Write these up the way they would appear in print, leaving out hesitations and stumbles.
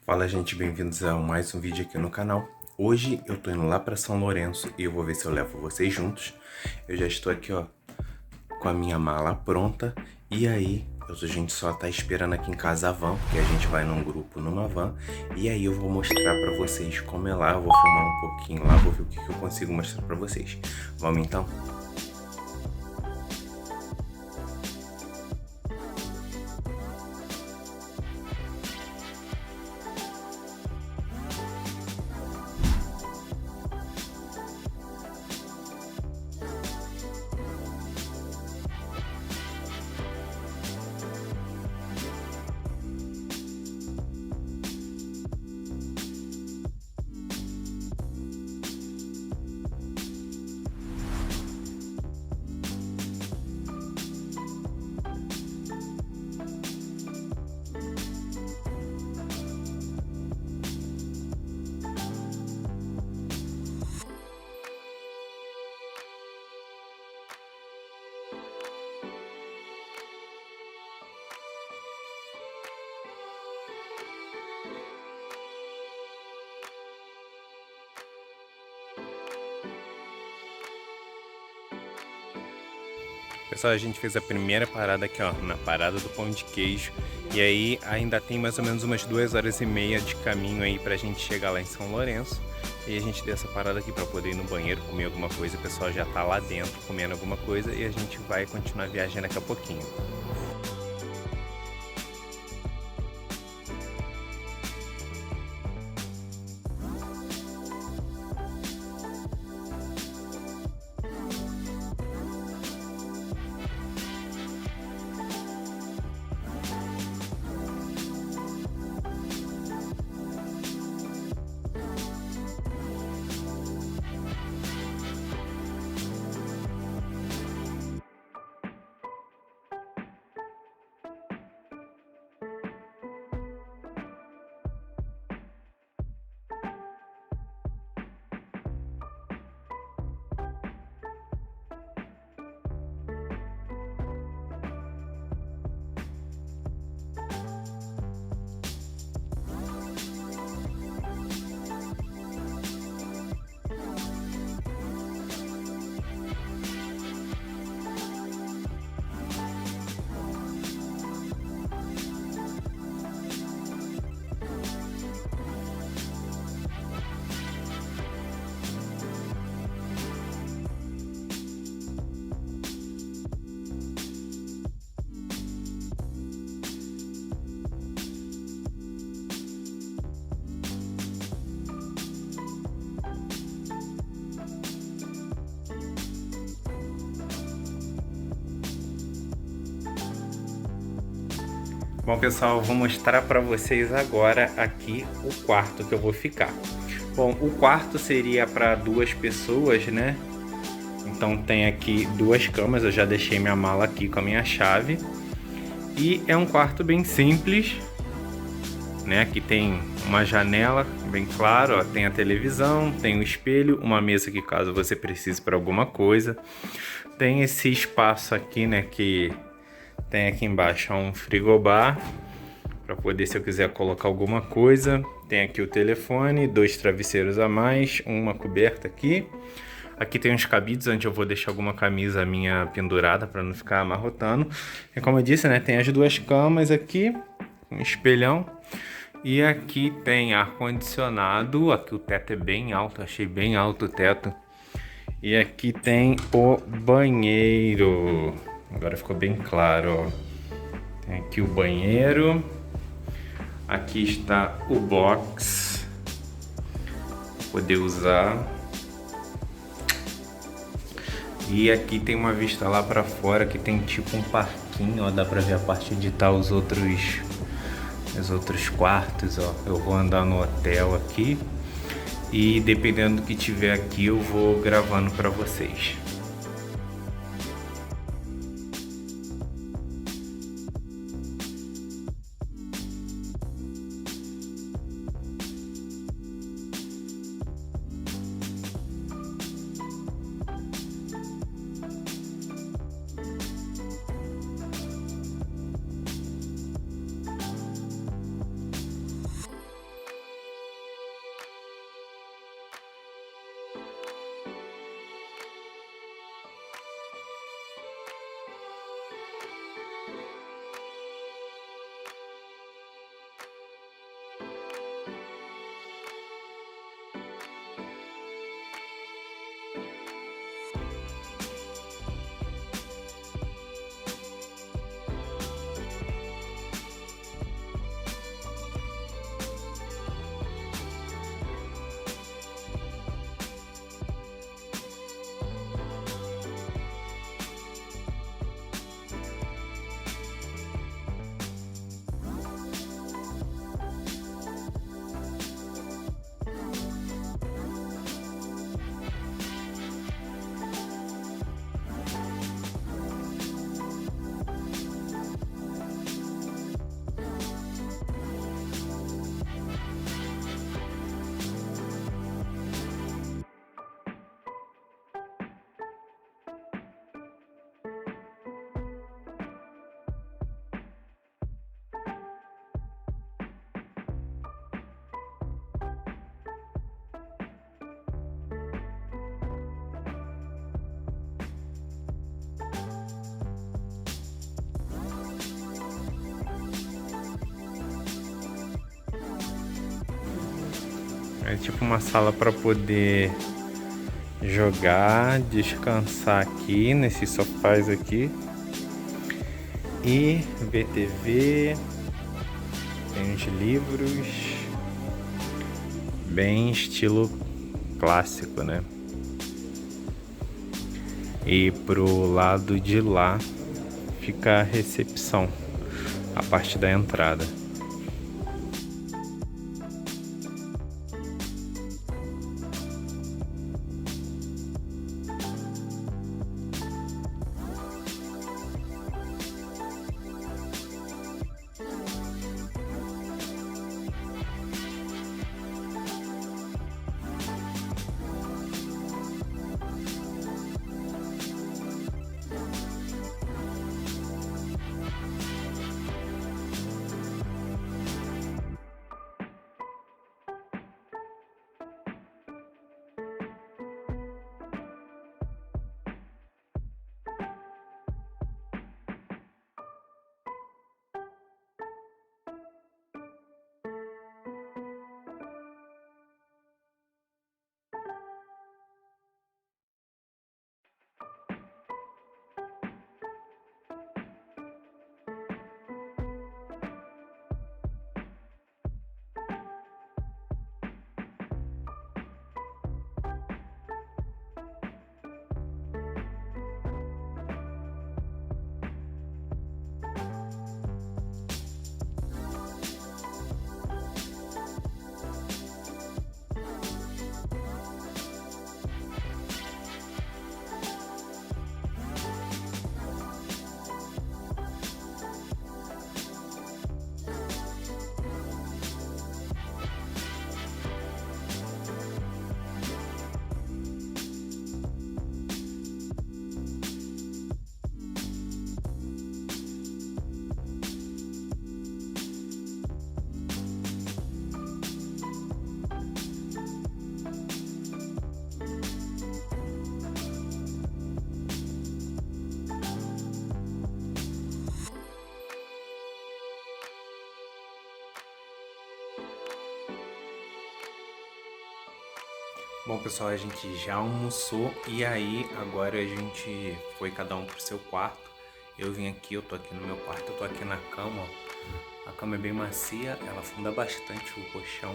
Fala gente, bem-vindos a mais um vídeo aqui no canal. Hoje eu tô indo lá pra São Lourenço e eu vou ver se eu levo vocês juntos. Eu já estou aqui, ó, com a minha mala pronta. E aí, a gente só tá esperando aqui em casa a van, porque a gente vai num grupo numa van. E aí eu vou mostrar pra vocês como é lá, eu vou filmar um pouquinho lá, vou ver o que eu consigo mostrar pra vocês. Vamos então? Pessoal, a gente fez a primeira parada aqui, ó, na parada do Pão de Queijo. E aí ainda tem mais ou menos umas 2h30 de caminho aí pra gente chegar lá em São Lourenço. E a gente deu essa parada aqui pra poder ir no banheiro, comer alguma coisa. O pessoal já tá lá dentro comendo alguma coisa e a gente vai continuar a viagem daqui a pouquinho. Bom, pessoal, eu vou mostrar para vocês agora aqui o quarto que eu vou ficar. Bom, o quarto seria para 2 pessoas, né? Então tem aqui 2 camas, eu já deixei minha mala aqui com a minha chave. E é um quarto bem simples, né? Aqui tem uma janela, bem claro, ó, tem a televisão, tem o espelho, uma mesa que caso você precise para alguma coisa. Tem esse espaço aqui, né, que tem aqui embaixo um frigobar para poder, se eu quiser colocar alguma coisa. Tem aqui o telefone, 2 travesseiros a mais, uma coberta aqui. Aqui tem uns cabides onde eu vou deixar alguma camisa minha pendurada para não ficar amarrotando. E como eu disse, né, tem as 2 camas aqui, um espelhão. E aqui tem ar-condicionado. Aqui o teto é bem alto, achei bem alto o teto. E aqui tem o banheiro. Agora ficou bem claro, ó. Tem aqui o banheiro. Aqui está o box para poder usar. E aqui tem uma vista lá para fora que tem tipo um parquinho, ó. Dá para ver a parte de tá os outros quartos, ó. Eu vou andar no hotel aqui. E dependendo do que tiver aqui, eu vou gravando para vocês. É tipo uma sala para poder jogar, descansar aqui nesses sofás aqui e ver TV. Tem uns livros, bem estilo clássico, né? E pro lado de lá fica a recepção, a parte da entrada. Bom, pessoal, a gente já almoçou e aí agora a gente foi cada um pro seu quarto. Eu vim aqui, eu tô aqui no meu quarto, eu tô aqui na cama, ó. A cama é bem macia, ela afunda bastante o colchão.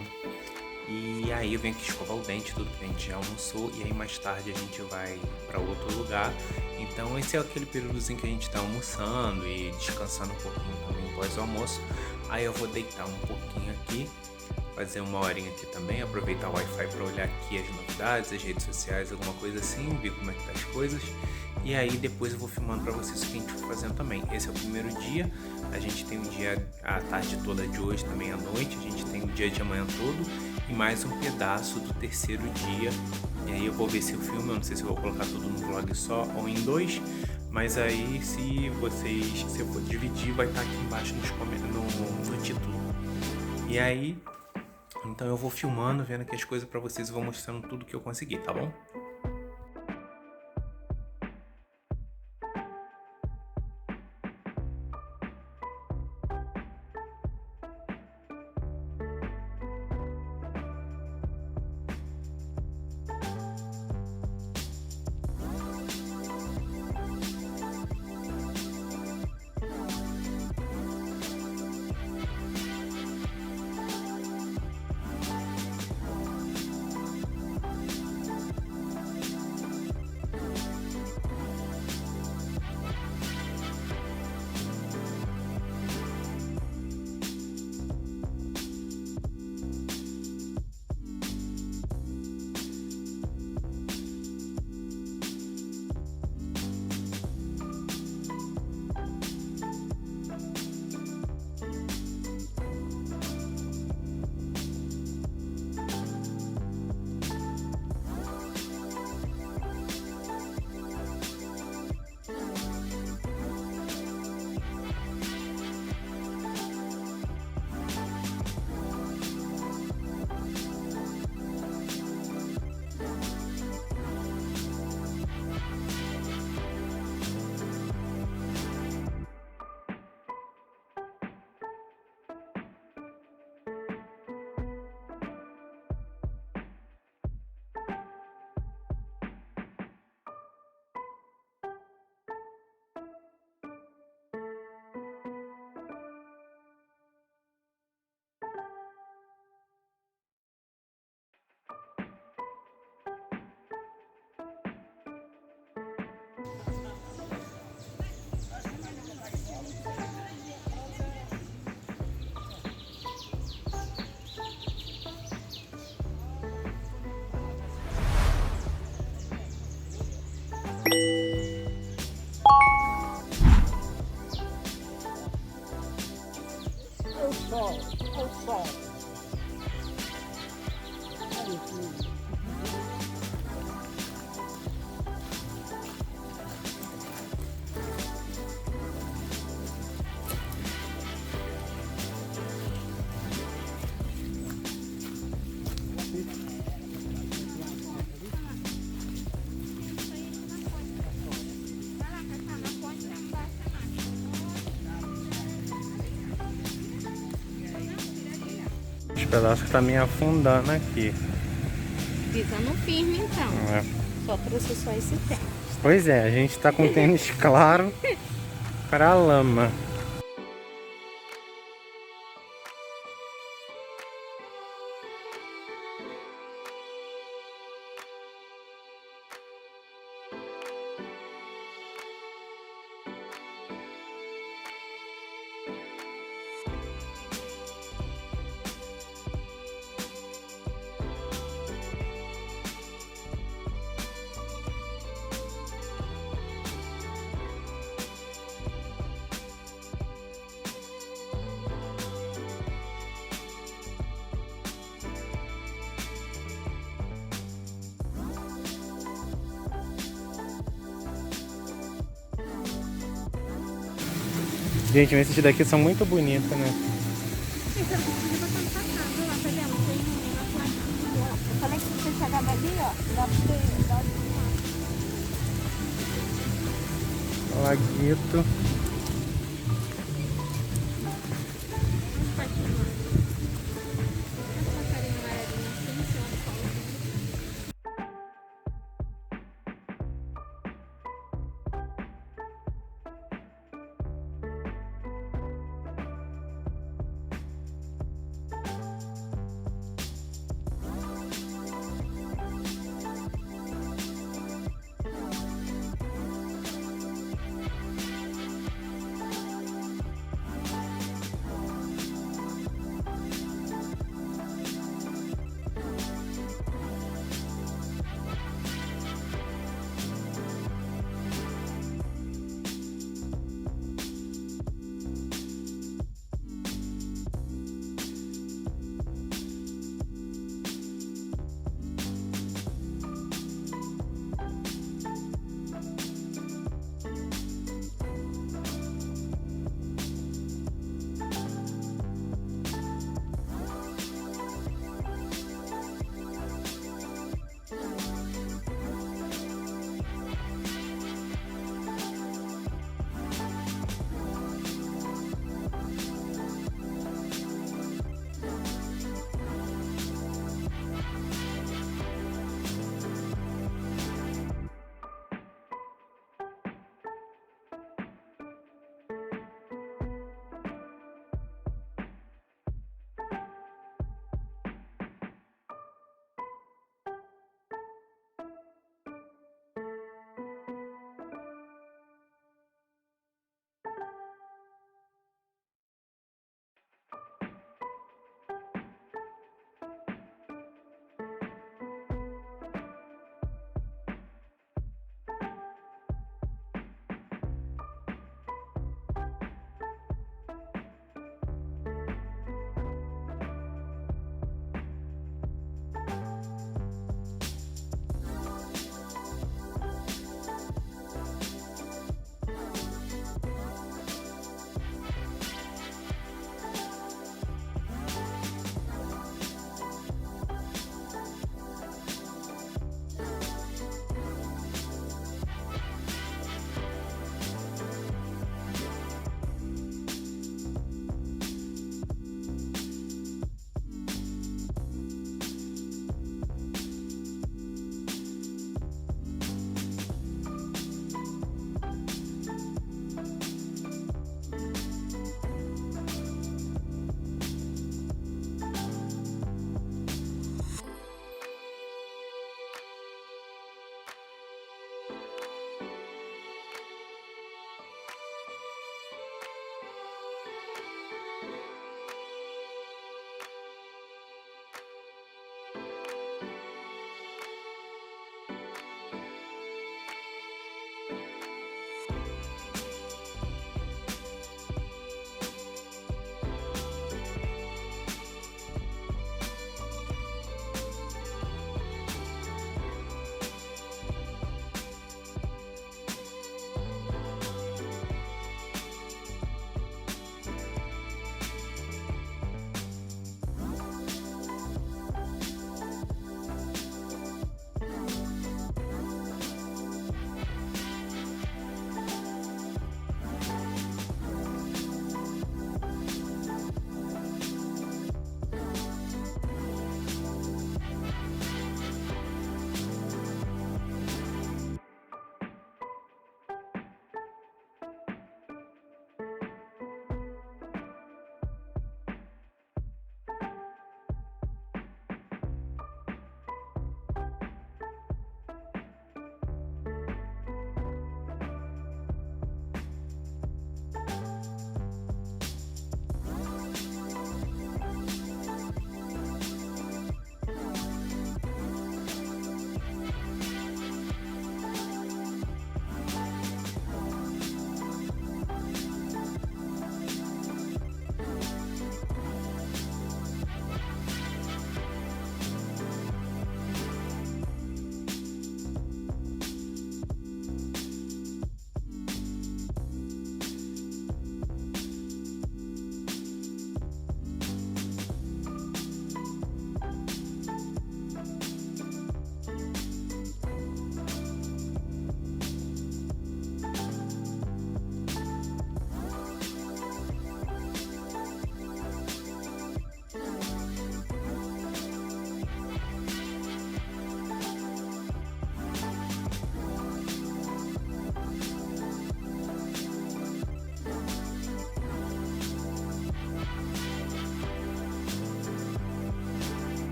E aí eu venho aqui escovar o dente, tudo que a gente já almoçou, e aí mais tarde a gente vai para outro lugar. Então esse é aquele períodozinho que a gente tá almoçando e descansando um pouquinho também pós o almoço. Aí eu vou deitar um pouquinho aqui, fazer uma horinha aqui também, aproveitar o Wi-Fi para olhar aqui as novidades, as redes sociais, alguma coisa assim, ver como é que tá as coisas. E aí depois eu vou filmando para vocês o que a gente foi fazendo também. Esse é o primeiro dia, a gente tem o dia, a tarde toda de hoje, também à noite, a gente tem o dia de amanhã todo e mais um pedaço do terceiro dia. E aí eu vou ver se o filme, eu não sei se eu vou colocar tudo no vlog só ou em dois, mas aí se eu for dividir, vai estar aqui embaixo no título. E aí, então eu vou filmando, vendo aqui as coisas pra vocês e vou mostrando tudo que eu consegui, tá bom? pedaço que tá me afundando aqui. Pisando firme então. É. Só trouxe só esse tênis. Pois é, a gente tá com tênis claro para lama. Gente, esses daqui são muito bonitos, né? Esse eu consegui botar no passado lá, tá vendo? Tem uma plaquinha. Eu falei que se você chegar dali, ó, dá pra você dar uma. Laguito. Uns patinhos lá. Essa passarinho amarelinho assim, em cima do colo.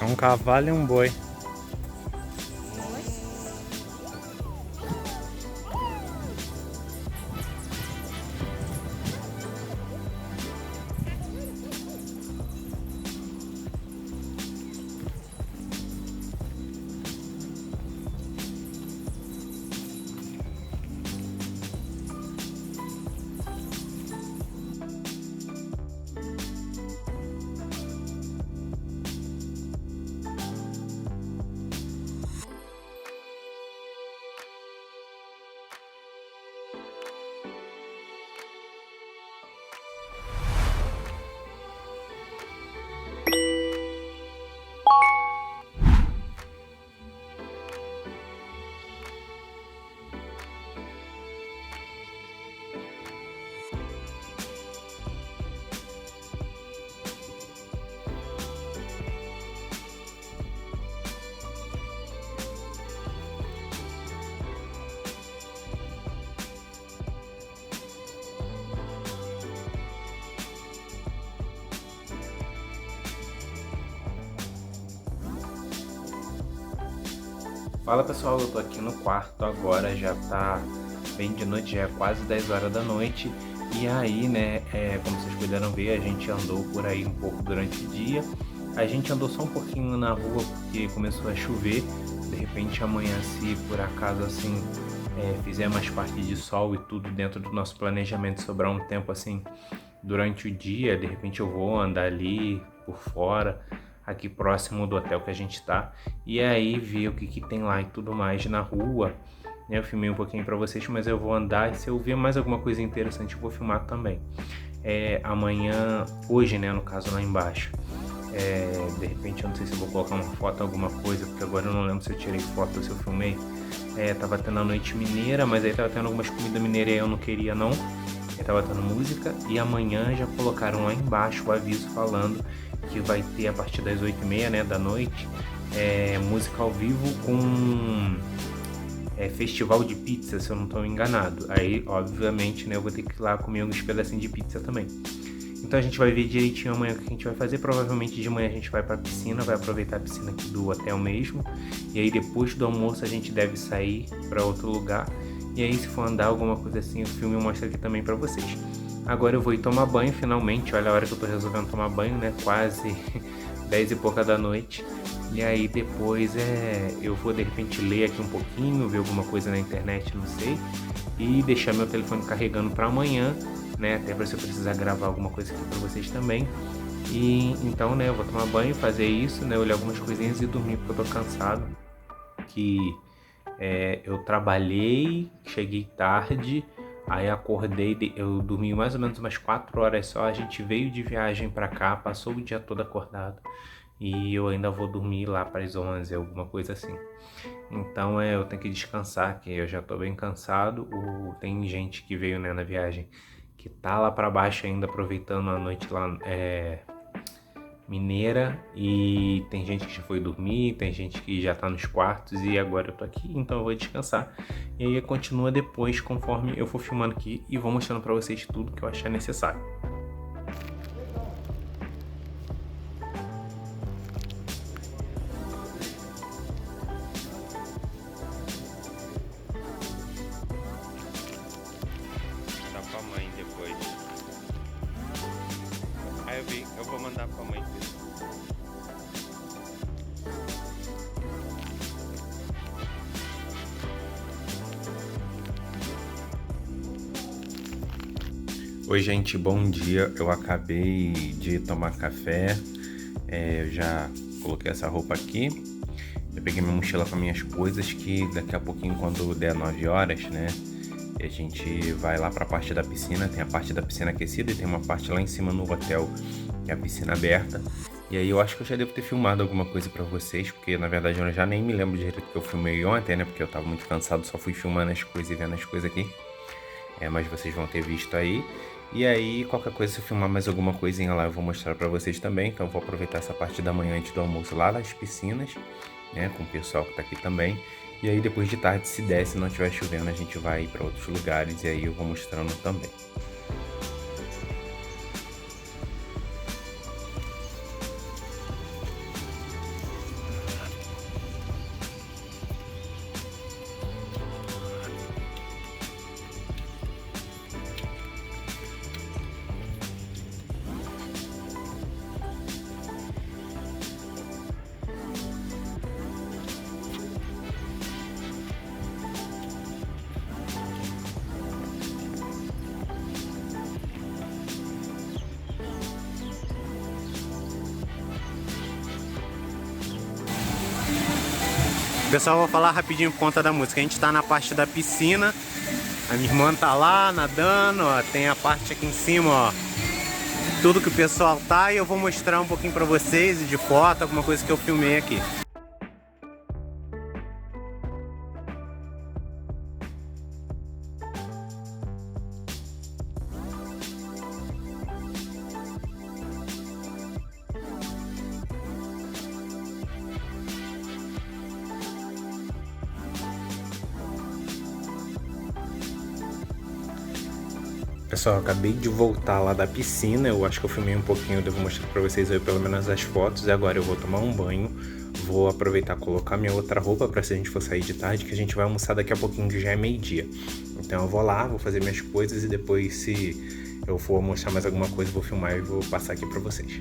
É um cavalo e um boi. Fala pessoal, eu tô aqui no quarto agora, já tá bem de noite, já é quase 10 horas da noite. E aí, né, como vocês puderam ver, a gente andou por aí um pouco durante o dia. A gente andou só um pouquinho na rua porque começou a chover. De repente amanhã, se por acaso assim fizer mais parte de sol e tudo dentro do nosso planejamento, sobrar um tempo assim durante o dia, de repente eu vou andar ali por fora, aqui próximo do hotel que a gente tá, e aí ver o que tem lá e tudo mais na rua, né? Eu filmei um pouquinho pra vocês, mas eu vou andar e se eu ver mais alguma coisa interessante eu vou filmar também. Amanhã, hoje, né, no caso lá embaixo, de repente eu não sei se eu vou colocar uma foto, alguma coisa, porque agora eu não lembro se eu tirei foto ou se eu filmei. Tava tendo a noite mineira, mas aí tava tendo algumas comidas mineiras e eu não queria não. Tava tendo música e amanhã já colocaram lá embaixo o aviso falando que vai ter a partir das 8h30, né, da noite, música ao vivo com festival de pizza, se eu não estou enganado. Aí, obviamente, né, eu vou ter que ir lá comer uns pedacinhos de pizza também. Então a gente vai ver direitinho amanhã o que a gente vai fazer. Provavelmente de manhã a gente vai pra piscina, vai aproveitar a piscina aqui do hotel mesmo. E aí depois do almoço a gente deve sair para outro lugar. E aí se for andar alguma coisa assim, o filme mostra aqui também pra vocês. Agora eu vou ir tomar banho finalmente, olha a hora que eu tô resolvendo tomar banho, né, quase 10 e pouca da noite. E aí depois eu vou de repente ler aqui um pouquinho, ver alguma coisa na internet, não sei. E deixar meu telefone carregando pra amanhã, né, até pra se eu precisar gravar alguma coisa aqui pra vocês também. E então, né, eu vou tomar banho, fazer isso, né, olhar algumas coisinhas e dormir porque eu tô cansado. Que eu trabalhei, cheguei tarde, aí acordei, eu dormi mais ou menos umas 4 horas só, a gente veio de viagem pra cá, passou o dia todo acordado e eu ainda vou dormir lá para as 11, alguma coisa assim. Então eu tenho que descansar, que eu já tô bem cansado. Tem gente que veio, né, na viagem que tá lá pra baixo ainda aproveitando a noite lá mineira, e tem gente que já foi dormir, tem gente que já tá nos quartos e agora eu tô aqui, então eu vou descansar. E aí continua depois, conforme eu for filmando aqui e vou mostrando pra vocês tudo que eu achar necessário. Dá pra mãe depois. Aí eu vou mandar pra mãe. Oi gente, bom dia. Eu acabei de tomar café, eu já coloquei essa roupa aqui, eu peguei minha mochila com minhas coisas, que daqui a pouquinho, quando der 9 horas, né, a gente vai lá para a parte da piscina. Tem a parte da piscina aquecida e tem uma parte lá em cima no hotel, que é a piscina aberta. E aí eu acho que eu já devo ter filmado alguma coisa pra vocês, porque na verdade eu já nem me lembro direito do que eu filmei ontem, né, porque eu tava muito cansado, só fui filmando as coisas e vendo as coisas aqui. Mas vocês vão ter visto aí. E aí, qualquer coisa, se eu filmar mais alguma coisinha lá, eu vou mostrar pra vocês também. Então eu vou aproveitar essa parte da manhã antes do almoço lá nas piscinas, né, com o pessoal que tá aqui também. E aí depois de tarde, se der, se não estiver chovendo, a gente vai para outros lugares e aí eu vou mostrando também. Pessoal, vou falar rapidinho por conta da música. A gente tá na parte da piscina. A minha irmã tá lá nadando, ó. Tem a parte aqui em cima, ó. Tudo que o pessoal tá, e eu vou mostrar um pouquinho pra vocês de foto, alguma coisa que eu filmei aqui. Pessoal, acabei de voltar lá da piscina, eu acho que eu filmei um pouquinho, eu devo mostrar pra vocês aí pelo menos as fotos, e agora eu vou tomar um banho, vou aproveitar e colocar minha outra roupa pra se a gente for sair de tarde, que a gente vai almoçar daqui a pouquinho, que já é meio-dia. Então eu vou lá, vou fazer minhas coisas e depois, se eu for mostrar mais alguma coisa, vou filmar e vou passar aqui pra vocês.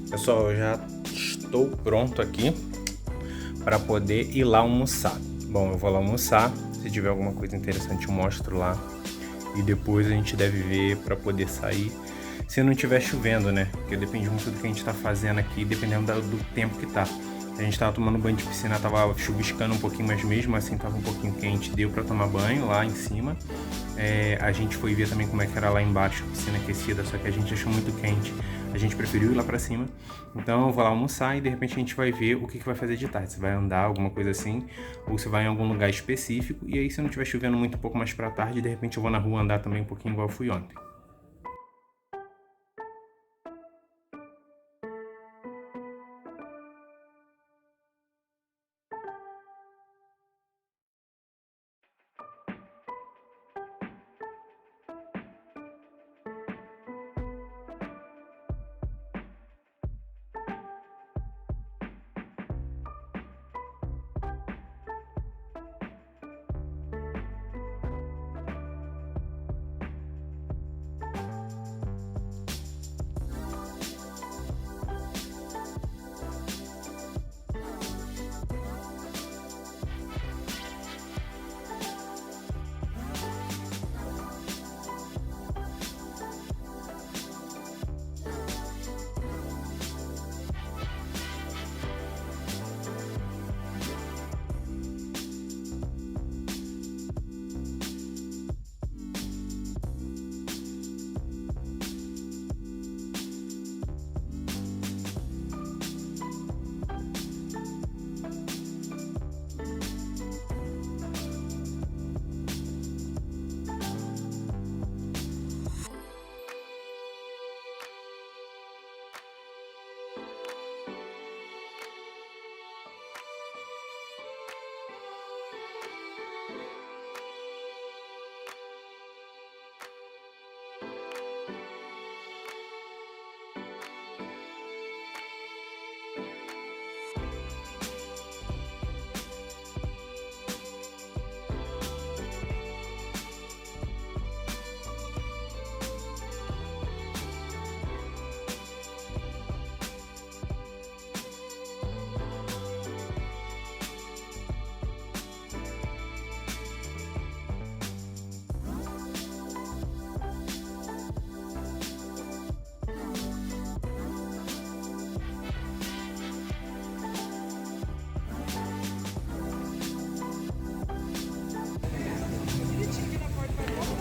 Pessoal, eu já estou pronto aqui pra poder ir lá almoçar. Bom, eu vou lá almoçar, se tiver alguma coisa interessante eu mostro lá. E depois a gente deve ver para poder sair, se não estiver chovendo, né? Porque depende muito do que a gente tá fazendo aqui, dependendo do tempo que tá. A gente tava tomando banho de piscina, tava chuviscando um pouquinho, mas mesmo assim tava um pouquinho quente, deu para tomar banho lá em cima. A gente foi ver também como é que era lá embaixo, piscina aquecida, só que a gente achou muito quente. A gente preferiu ir lá pra cima. Então eu vou lá almoçar e de repente a gente vai ver o que vai fazer de tarde. Se vai andar, alguma coisa assim, ou se vai em algum lugar específico. E aí, se não estiver chovendo muito, um pouco mais pra tarde, de repente eu vou na rua andar também um pouquinho igual eu fui ontem.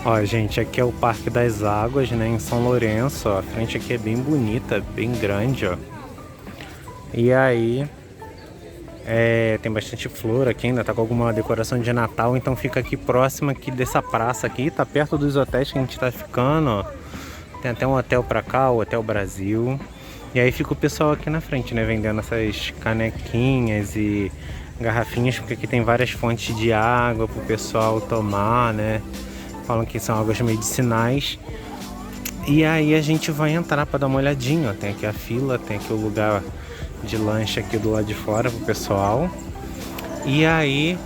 Ó, gente, aqui é o Parque das Águas, né, em São Lourenço, ó. A frente aqui é bem bonita, bem grande, ó. E aí, tem bastante flor aqui, ainda tá com alguma decoração de Natal, então fica aqui próximo aqui dessa praça aqui, tá perto dos hotéis que a gente tá ficando, ó. Tem até um hotel pra cá, o Hotel Brasil. E aí fica o pessoal aqui na frente, né, vendendo essas canequinhas e garrafinhas, porque aqui tem várias fontes de água pro pessoal tomar, né. Falam que são águas medicinais. E aí a gente vai entrar para dar uma olhadinha, ó. Tem aqui a fila, tem aqui o lugar de lanche aqui do lado de fora pro pessoal. E aí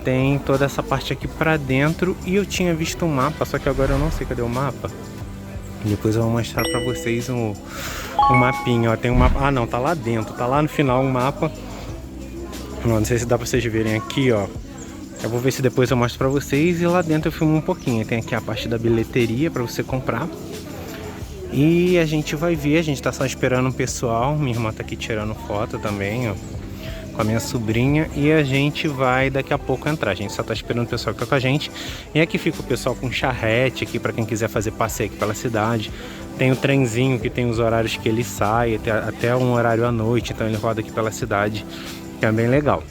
tem toda essa parte aqui para dentro. E eu tinha visto um mapa, só que agora eu não sei cadê o mapa. Depois eu vou mostrar para vocês um mapinha, ó. Tem um mapa. Ah, não, tá lá dentro, tá lá no final um mapa. Não sei se dá para vocês verem aqui, ó. Eu vou ver se depois eu mostro pra vocês. E lá dentro eu filmo um pouquinho. Tem aqui a parte da bilheteria pra você comprar. E a gente vai ver. A gente tá só esperando o pessoal. Minha irmã tá aqui tirando foto também, ó. com a minha sobrinha e a gente vai daqui a pouco entrar. A gente só tá esperando o pessoal que tá com a gente. E aqui fica o pessoal com charrete aqui para quem quiser fazer passeio aqui pela cidade. Tem o trenzinho que tem os horários que ele sai, até um horário à noite, então ele roda aqui pela cidade, que é bem legal.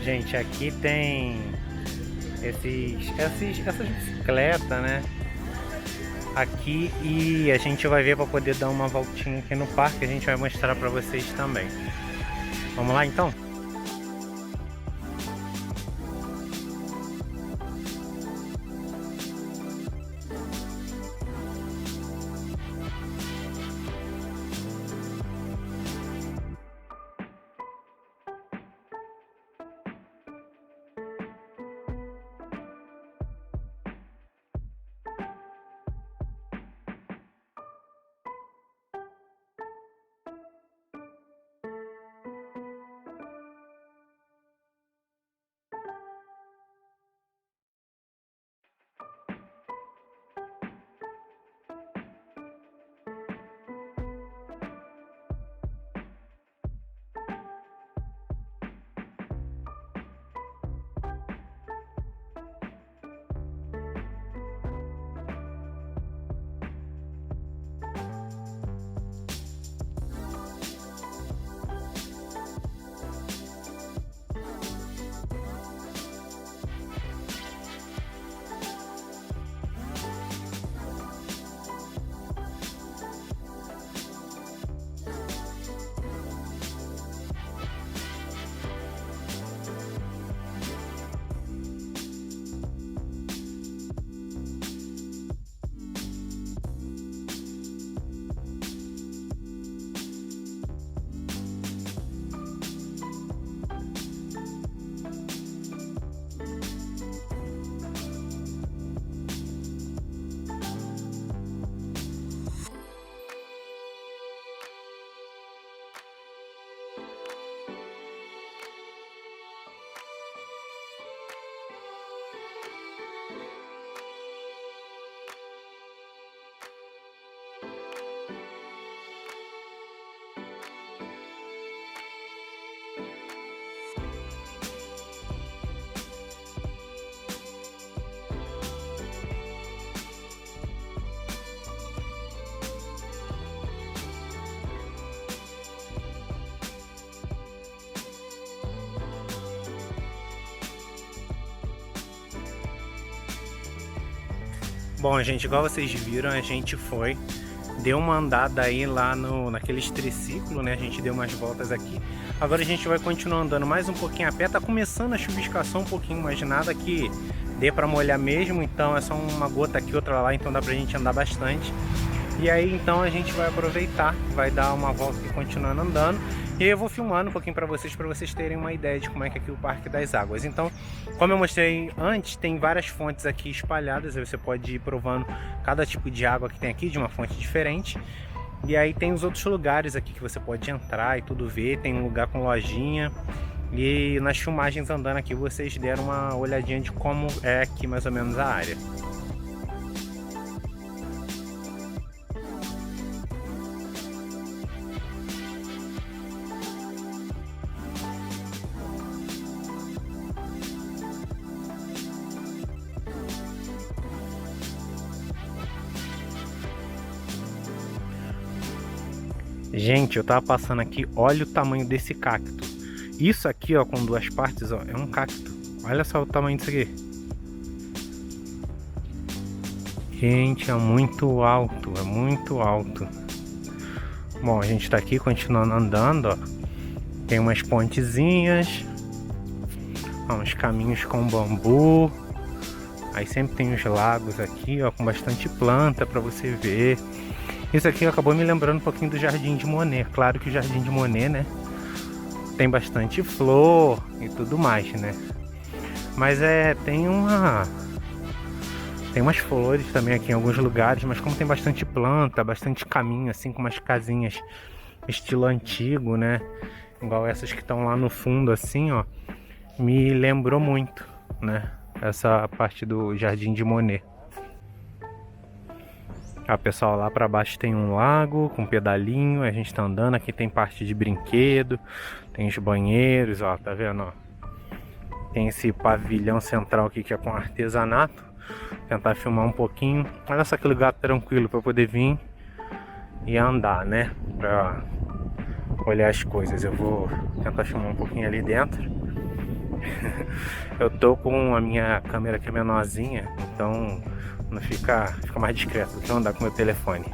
Gente, aqui tem essas bicicletas, né? Aqui, e a gente vai ver para poder dar uma voltinha aqui no parque. A gente vai mostrar para vocês também. Vamos lá então? Bom, gente, igual vocês viram, a gente deu uma andada aí lá naqueles triciclos, né? A gente deu umas voltas aqui. Agora a gente vai continuar andando mais um pouquinho a pé. Tá começando a chuviscação um pouquinho, mas nada que dê pra molhar mesmo. Então é só uma gota aqui, outra lá, então dá pra gente andar bastante. E aí então a gente vai aproveitar, vai dar uma volta e continuando andando. E eu vou filmando um pouquinho para vocês terem uma ideia de como é que é aqui o Parque das Águas. Então, como eu mostrei antes, tem várias fontes aqui espalhadas. Aí você pode ir provando cada tipo de água que tem aqui, de uma fonte diferente. E aí tem os outros lugares aqui que você pode entrar e tudo ver. Tem um lugar com lojinha. E nas filmagens andando aqui, vocês deram uma olhadinha de como é aqui mais ou menos a área. Gente, eu tava passando aqui, olha o tamanho desse cacto. Isso aqui, ó, com duas partes, ó, é um cacto. Olha só o tamanho disso aqui. Gente, é muito alto, é muito alto. Bom, a gente tá aqui continuando andando, ó. Tem umas pontezinhas, ó, uns caminhos com bambu. Aí sempre tem os lagos aqui, ó, com bastante planta pra você ver. Isso aqui acabou me lembrando um pouquinho do Jardim de Monet. Claro que o Jardim de Monet, né, tem bastante flor e tudo mais, né? Mas tem umas flores também aqui em alguns lugares, mas como tem bastante planta, bastante caminho, assim, com umas casinhas estilo antigo, né? Igual essas que estão lá no fundo, assim, ó. Me lembrou muito, né? Essa parte do Jardim de Monet. Ah, pessoal, lá pra baixo tem um lago com pedalinho, a gente tá andando, aqui tem parte de brinquedo, tem os banheiros, ó, tá vendo, ó? Tem esse pavilhão central aqui que é com artesanato. Vou tentar filmar um pouquinho. Olha só que lugar tranquilo pra poder vir e andar, né? Pra olhar as coisas. Eu vou tentar filmar um pouquinho ali dentro. Eu tô com a minha câmera que é menorzinha, então não fica mais discreto do que eu andar com meu telefone.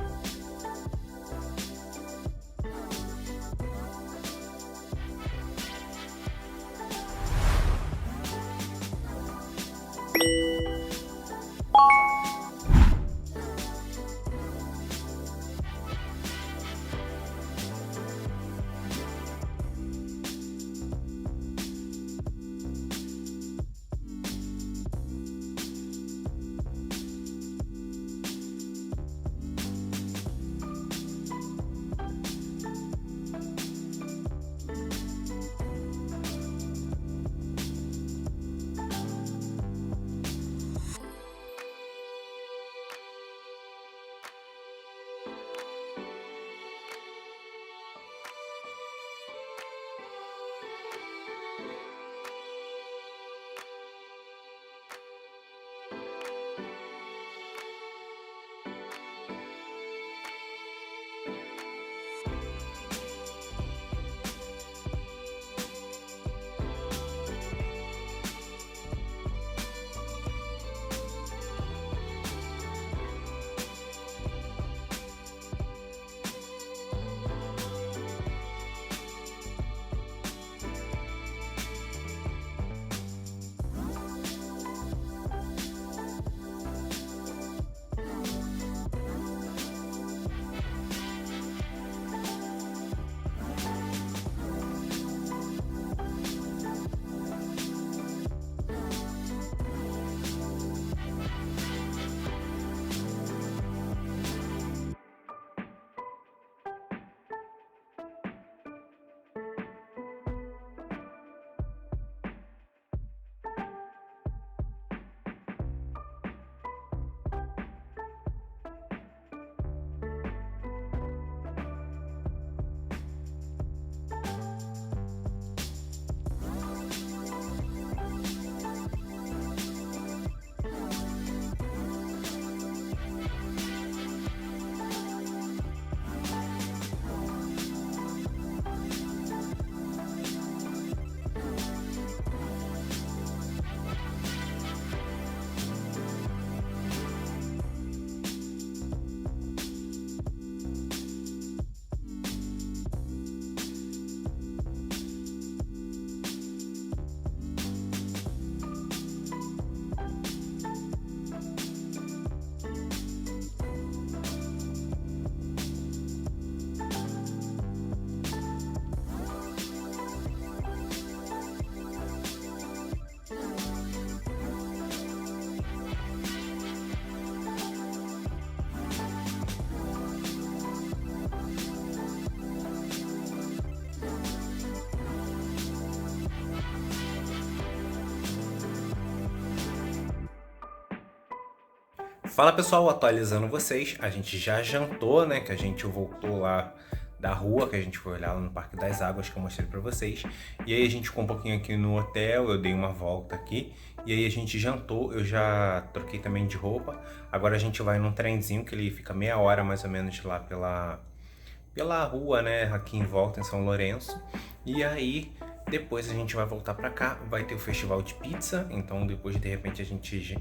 Fala pessoal, atualizando vocês, a gente já jantou, né, que a gente voltou lá da rua, que a gente foi olhar lá no Parque das Águas, que eu mostrei pra vocês. E aí a gente ficou um pouquinho aqui no hotel, eu dei uma volta aqui, e aí a gente jantou, eu já troquei também de roupa. Agora a gente vai num trenzinho, que ele fica meia hora mais ou menos lá pela rua, né, aqui em volta em São Lourenço. E aí depois a gente vai voltar pra cá, vai ter o festival de pizza, então depois de repente a gente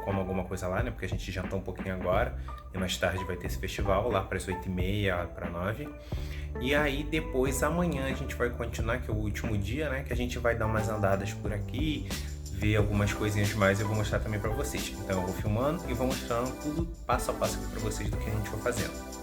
come alguma coisa lá, né, porque a gente jantou um pouquinho agora, e mais tarde vai ter esse festival lá para as 8h30, para 9h. E aí depois amanhã a gente vai continuar, que é o último dia, né, que a gente vai dar umas andadas por aqui, ver algumas coisinhas mais e eu vou mostrar também pra vocês. Então eu vou filmando e vou mostrando tudo passo a passo aqui pra vocês do que a gente for fazendo.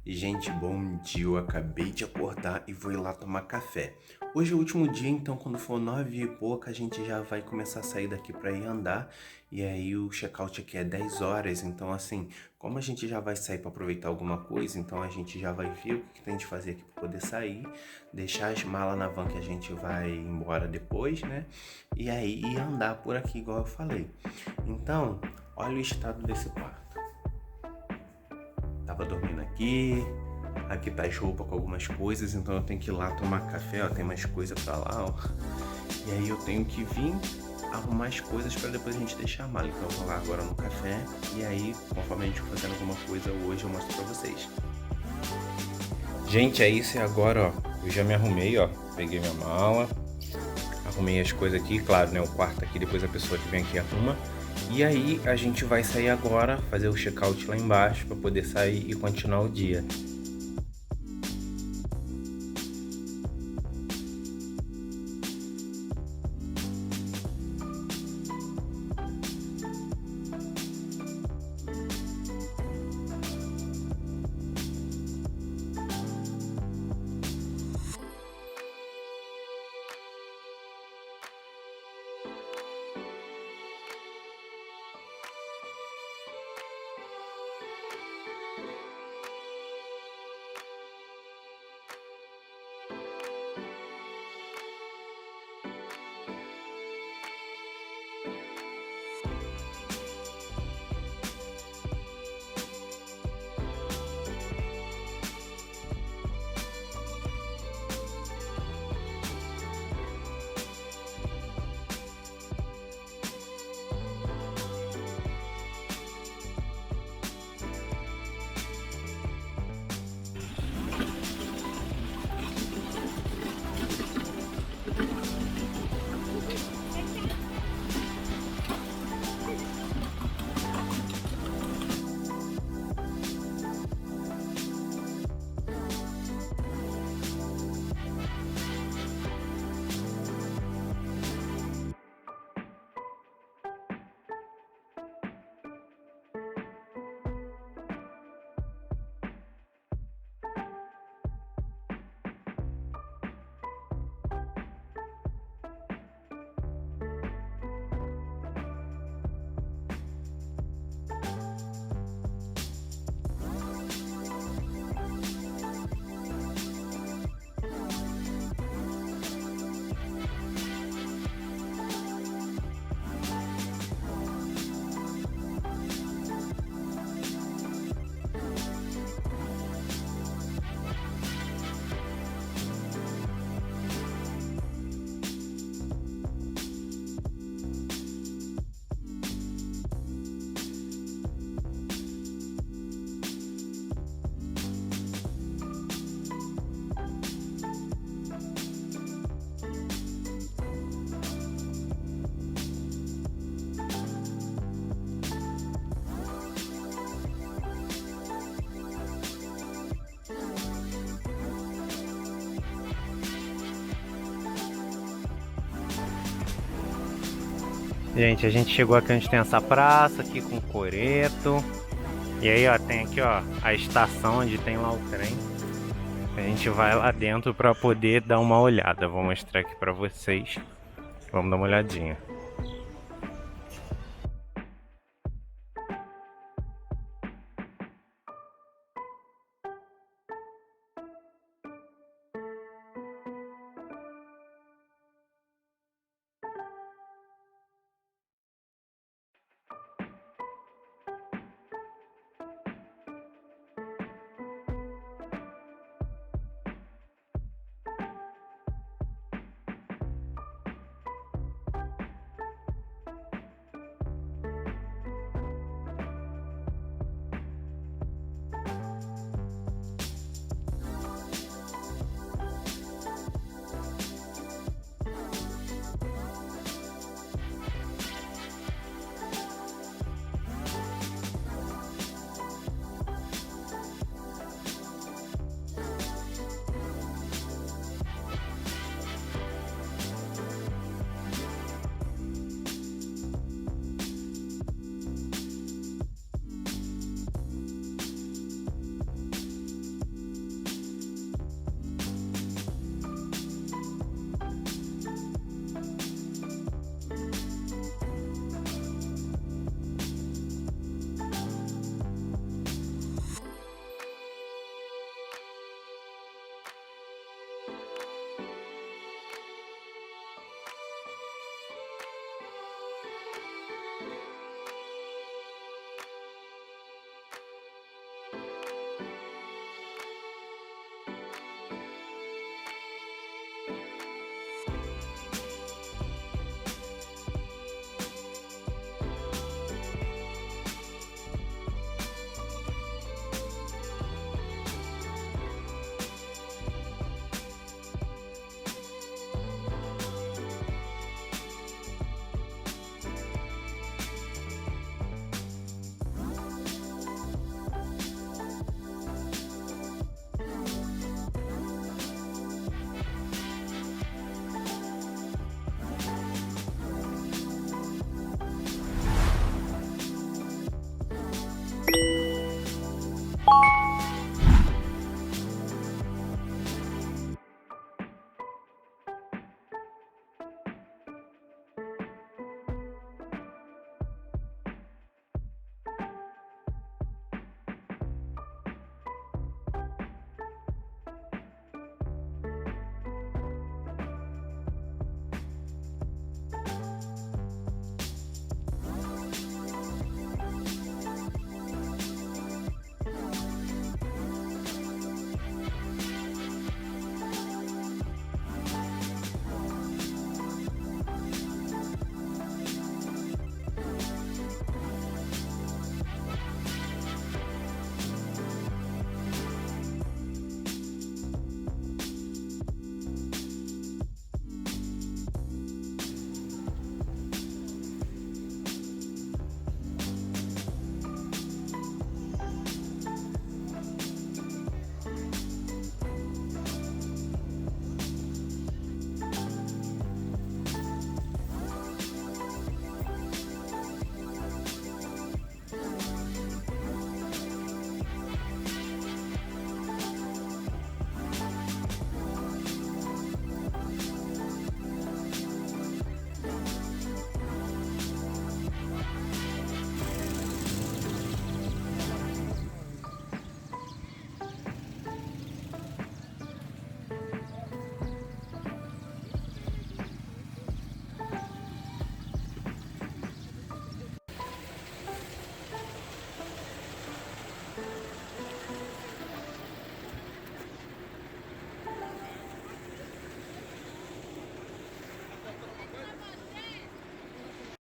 Gente, bom dia, eu acabei de acordar e vou ir lá tomar café. Hoje é o último dia, então quando for 9 e pouca a gente já vai começar a sair daqui para ir andar. E aí o check-out aqui é 10 horas, então assim, como a gente já vai sair para aproveitar alguma coisa, então a gente já vai ver o que tem de fazer aqui para poder sair, deixar as malas na van que a gente vai embora depois, né? E aí ir andar por aqui igual eu falei. Então, olha o estado desse quarto. Tava dormindo aqui tá as roupas com algumas coisas, então eu tenho que ir lá tomar café, ó, tem mais coisa pra lá, ó. E aí eu tenho que vir arrumar as coisas pra depois a gente deixar a mala. Então eu vou lá agora no café e aí, conforme a gente for fazendo alguma coisa hoje, eu mostro pra vocês. Gente, é isso, e agora, ó, eu já me arrumei, ó, peguei minha mala, arrumei as coisas aqui, claro, né, o quarto aqui, depois a pessoa que vem aqui arruma. E aí a gente vai sair agora, fazer o check-out lá embaixo para poder sair e continuar o dia. Gente, a gente chegou aqui onde tem essa praça aqui com coreto. E aí, ó, tem aqui, ó, a estação onde tem lá o trem. A gente vai lá dentro para poder dar uma olhada. Vou mostrar aqui para vocês. Vamos dar uma olhadinha.